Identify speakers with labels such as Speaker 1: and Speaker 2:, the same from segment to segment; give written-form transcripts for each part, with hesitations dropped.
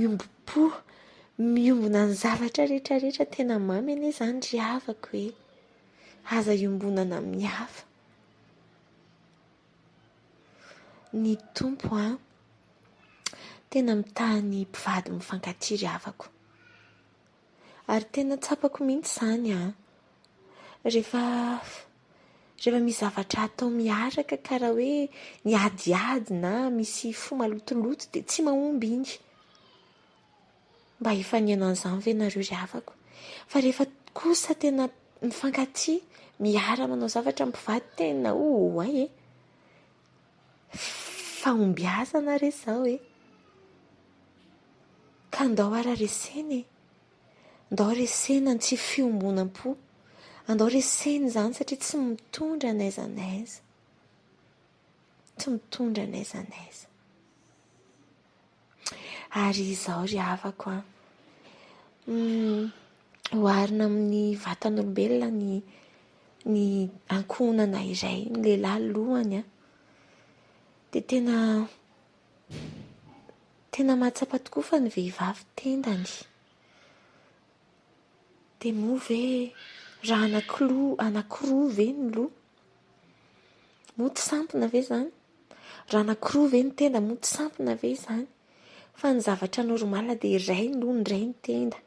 Speaker 1: Miombo-po, miombona ny zavatra rehetrarehetra tena mamy anie izany ry havako hoe aza iombonana amin'ny hafa. Ny tompo tena mitahany mpivady mifankatia ry havako. Ary tena tsapako mihitsy izany rehefa misy zavatra atao miaraka karaha hoe niadiady na misy fo malotoloto dia tsy mahomby iny. Mba hifaniana an'izany ve nareo ry havako? Fa rehefa kosa tena mifankatia, miara manao zavatra mpivady tena fahombiazana re izao ka andao ara resena andao resena tsy fiombonam-po, andao resena izany satria tsy mitondra n'aiza n'aiza, tsy mitondra n'aiza n'aiza. Ary izao ry havako oharina amin'ny vatan'olombelona ny ankohonana iray, ny lehilahy lohany dia tena mahatsapa tokoa fa ny vehivavy tendany. Dia moa ve raha anankiroa ve ny loha? Moa tsy sampona ve izany? Raha anankiroa ve ny tenda? Moa tsy sampona ve izany? Fa ny zavatra normala dia iray ny loha, ny iray ny tenda.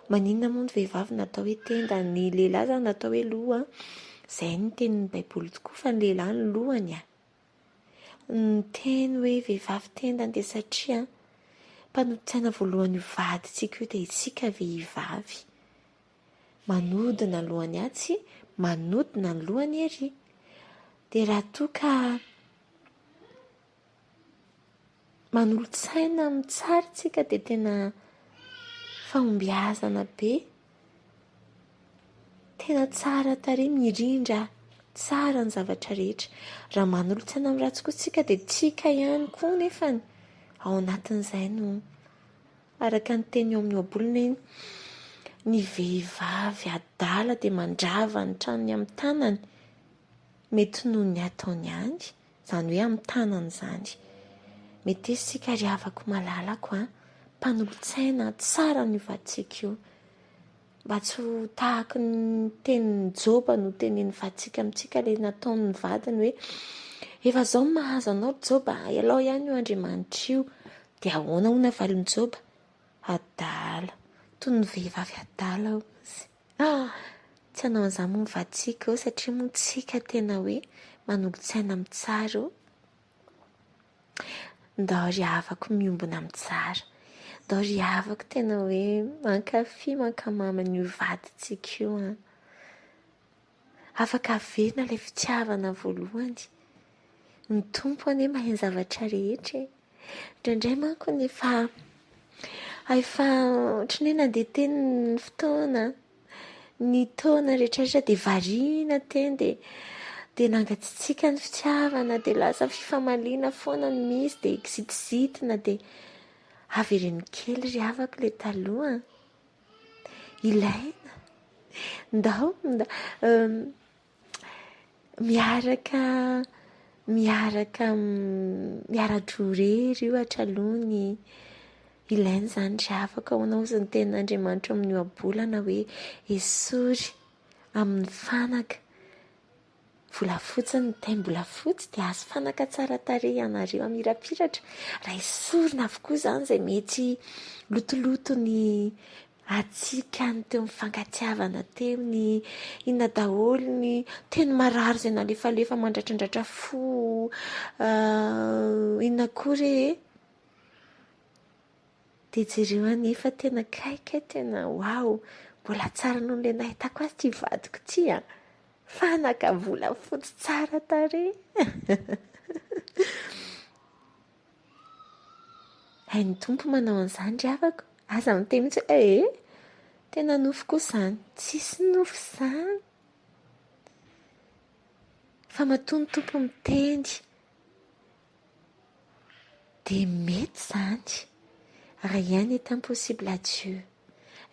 Speaker 1: Maninona moa ny vehivavy natao hoe tenda, ny lehilahy izany natao hoe loha? Izay ny tenin'ny Baiboly tokoa, fa ny lehilahy ny lohany. Ny teny hoe vehivavy tendany dia satria mpanotsaina voalohany vadintsika io dia isika vehivavy. Manodina ny lohany tsy manodina ny lohany ery. Dia raha toa ka manolotsaina amin'ny tsara tsika dia tena fahombiazana be. Tena tsara tarehy, mirindra tsara ny zavatra rehetra. Raha manolotsaina amin'ny ratsy kosa tsika dia tsika ihany koa nefany ao anatin'izay no araka ny teny eo amin'ny ohabolana ny vehivavy adala dia mandrava ny tranony amin'ny tanany, mety noho ny ataony ange, izany hoe amin'ny tanany izany. Mety isika ry havako malalako mpanolotsaina tsara ny vadintsika io, mba tsy ho tahaka ny tenin'ny Joba no tenen'ny vadintsika amintsika ilay nataon'ny vadiny hoe efa izao mahazo anao Joba, ialao ihany io Andriamanitra io. Dia ahoana hono valon'ny Joba? Adala, toy ny vehivavy adala ozy. Tsy hanao an'izany moa ny vadintsika satria moa tsika tena hoe manolotsaina amin'ny tsara. Ndao ry havako miombona amin'ny tsara, ndao ry havako tena hoe mankafy mankamama io vadintsika io. Afaka averina ilay fitiavana voalohany. Ny tompo anie mahay zavatra rehetra. Indraindray manko efa ohatran'ny hoe nandeha teny ny fotoana, ny taona rehetrarehetra dia variana teny dia nangatsitsiaka ny fitiavana dia lasa fifamaliana foana ny misy dia kizitizitina dia averen'ny kely ry havako ilay taloha. Ilaina ndao miara-drorery io hatralony. Ilaina izany ry havako. Ahoana ozy ny tenin'Andriamanitra amin'ny ohabolana hoe esory amin'ny fanaka volafotsy, ny taim-bolafotsy dia azo fanaka tsara tarehy ianareo amirapiratra. Raha esorina avokoa izany izay mety lotoloto ny atsika ny teo mifankatiavana teo, ny inona daholo ny teny marary izay nalefalefa mandratrandratra fo, inona koa re dia jereo anefa tena kaiky, tena mbola tsara noho ilay nahitako azy ty vadiko ty fanaka volafotsy tsara tarehy. Ny tompo manao an'izany ry havako. Aza miteny mihitsy hoe tena nofo koa izany. Tsisy nofo izany fa matoa ny tompo miteny dia mety izany. Raha ihany est impossible à Dieu.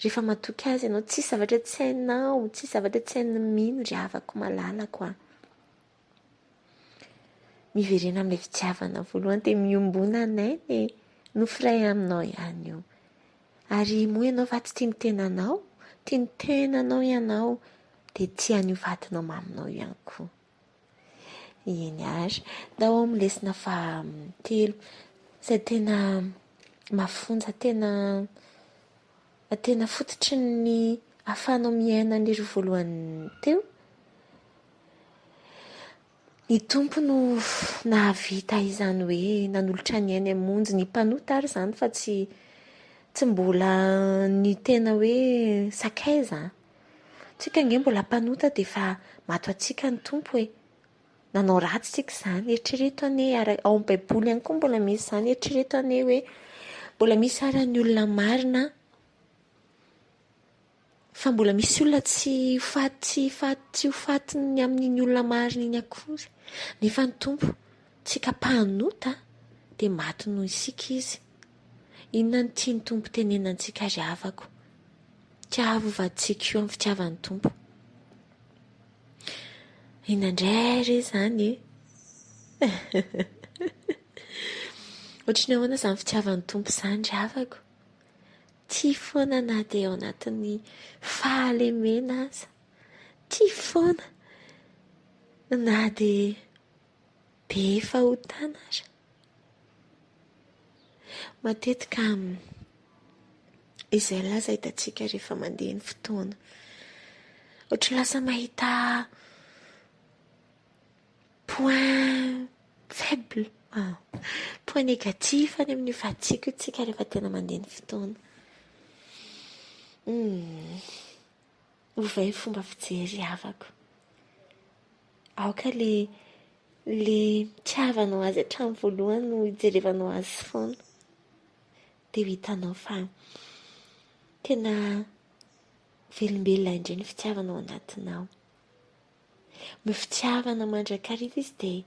Speaker 1: Rehefa matoky azy ianao, tsisy zavatra tsy hainao, tsisy zavatra tsy hain'ny mino ry havako malalako. Miverena amin'ilay fitiavana voalohany dia miombona an'ainy. nofiray aminao ihany io. Ary moa ianao fa tsy tia ny tenanao, tia ny tenanao ianao, dia tia an'io vadinao maminao ihany koa. Eny ary, dao amin'ny lesona fahatelo, izay tena mafonja, tena fototry ny ahafahanao miaina an'ireo voalohany teo. Ny tompo no nahavita izany hoe nanolotra ny ainy hamonjy ny mpanota ary izany fa tsy mbola ny tena hoe sakaiza. Tsika nge mbola mpanota dia fa mato atsika ny tompo hoe nanao ratsy tsika izany. Eritrereto anie ao amin'ny baiboly ihany koa mbola misy izany. Eritrereto anie hoe mbola misy ary ny olona marina fa mbola misy olona tsy hofatiny amin'iny olona marina iny akory. Nefa ny tompo tsika mpanota dia maty noho isika izy. Inona ny tia ny tompo tenenantsika ry havako? Tiavovantsika io amin'ny fitiavan'ny tompo. Inandray re izany e? Ohatrany ahoana izany fitiavan'ny tompo izany ry havako? Tia foana na dia ao anatin'ny fahalemena aza. Tia foana na dia be fahotana aza. Matetika izay laza hitantsika rehefa mandeha ny fotoana. Ohatra lasa mahita point faible, point négatif any amin'ny vatsika itsika rehefa tena mandeha ny fotoana. Ovay fomba fijery havako. Aoka le tiavanao azy hatramin'ny voalohany no hijerevanao azy foana. Dia hitanao fa tena velombelona indray ny fitiavanao anatinao. Ny fitiavana mandrakariva izy dia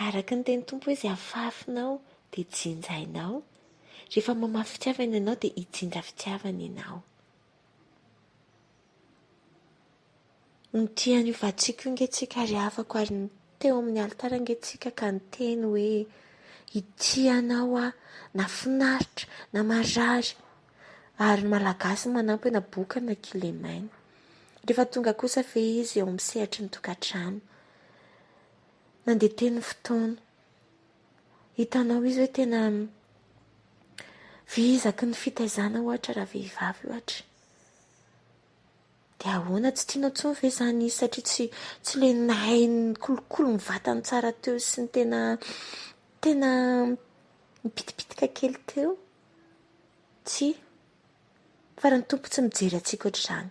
Speaker 1: araka ny teny tompo izy afafinao dia jinjainao. Rehefa mamafy fitiavana ianao dia hijinja fitiavana ianao. Ny tia ny vatsika ngeetsika ry havako ary teo amin'ny alitara ngeetsika ka ny teny hoe itianao na finaritra na marary. Ary ny malagasy manampy na boka na kilemaina. Rehefa tonga kosa fe izy eo amin'ny sehatry ny tokantrano. Nandeha teny fotoana. Hitanao izy hoe tena vizaky ny fitaizana ohatra raha vehivavy ohatra. Dia ahoana tsy tianao intsony ve izany izy satria tsy le nahay kolokolo ny vatany tsara teo sy ny tena mipitipitika kely teo? Tsy. Fa raha ny tompo tsy mijery antsika ohatr'izany.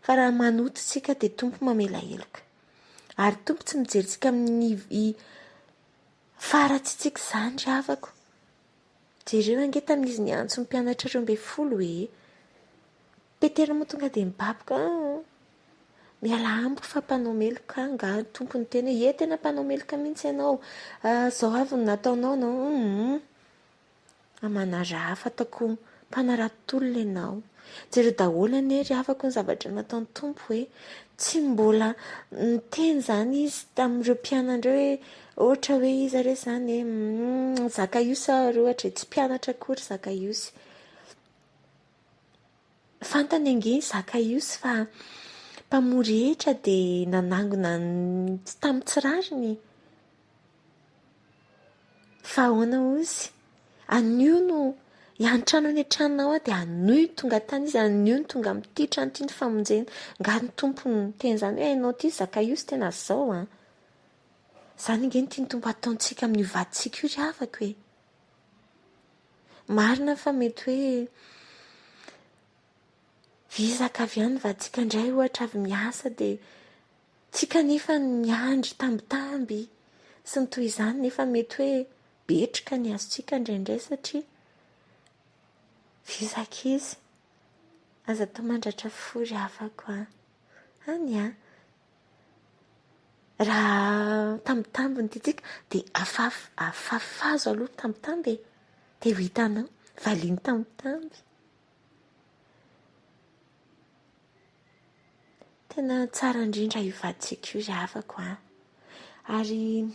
Speaker 1: Fa raha manoto tsika dia tompo mamela heloka. Ary tompo tsy mijery tsika amin'ny faratsitsika izany ry havako. Jereo ange tamin'izy ny antso ny mpianatra 12 hoe Petera moa tonga dia mibaboka. Miala amiko fa mpanao meloka nga tompo ny tena. Tena mpanao meloka mihitsy ianao. Zao avy no nataonao no. Amanaraha fataoko mpanarato-tolona ianao. Jereo daholo anie ry havako ny zavatra nataon'ny tompo hoe tsy mbola niteny izany izy tamin'ireo mpianandreo hoe ohatra hoe izy re izany Zakaiosy ary ohatra tsy mpianatra akory Zakaiosy. Fantany ange Zakaiosy fa mpamory rehetra dia nanangona tamin'ny tsirariny. Fa ahoana ozy? Anio no hiantrano any an-tranonao dia anio tonga tany izy, anio tonga amin'ity trano ity ny famonjena. Nga ny tompo ny teny izany hoe hainao ity Zakaiosy tena zao. Izany nge ny tiany tompo ataontsika amin'ny vaditsika io ry havako hoe. Marina fa mety hoe vizaka avy ihany vaditsika indray ohatra avy miasa dia tsika nefa miandry tambitamby sy ny toy izany nefa mety hoe betrika ny azontsika indraindray satria vizaka izy. Aza atao mandratra fo ry havako. Any raha tambitamby ny tiatsika dia afafazo aloha tambitamby dia ho hitanao valiany tambitamby. Tena tsara indrindra io vaditsika io ry havako. Ary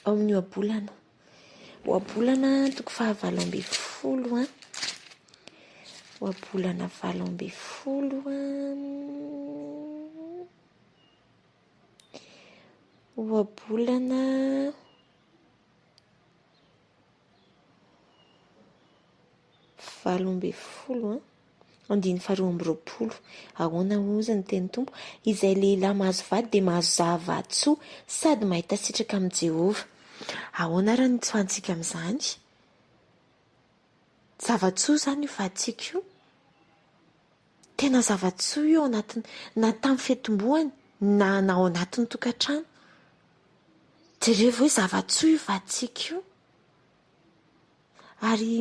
Speaker 1: ao amin'ny ohabolana oabolana toko 20 oabolana 20 oabolana 20 220 ahoana ozy ny teny tompo izay lehilahy mahazo vady dia mahazo zavatsoa sady mahita sitraka amin'i Jehova. Ahoana raha ny tsoantsika amin'izany? Zavatsoa izany io vaditsika io, tena zavatsoa io ao anatiny, na tamin'ny fiantombohany na ao anatin'ny tokantrano. Jereo hoe zavatsoa io vaditsika io. Ary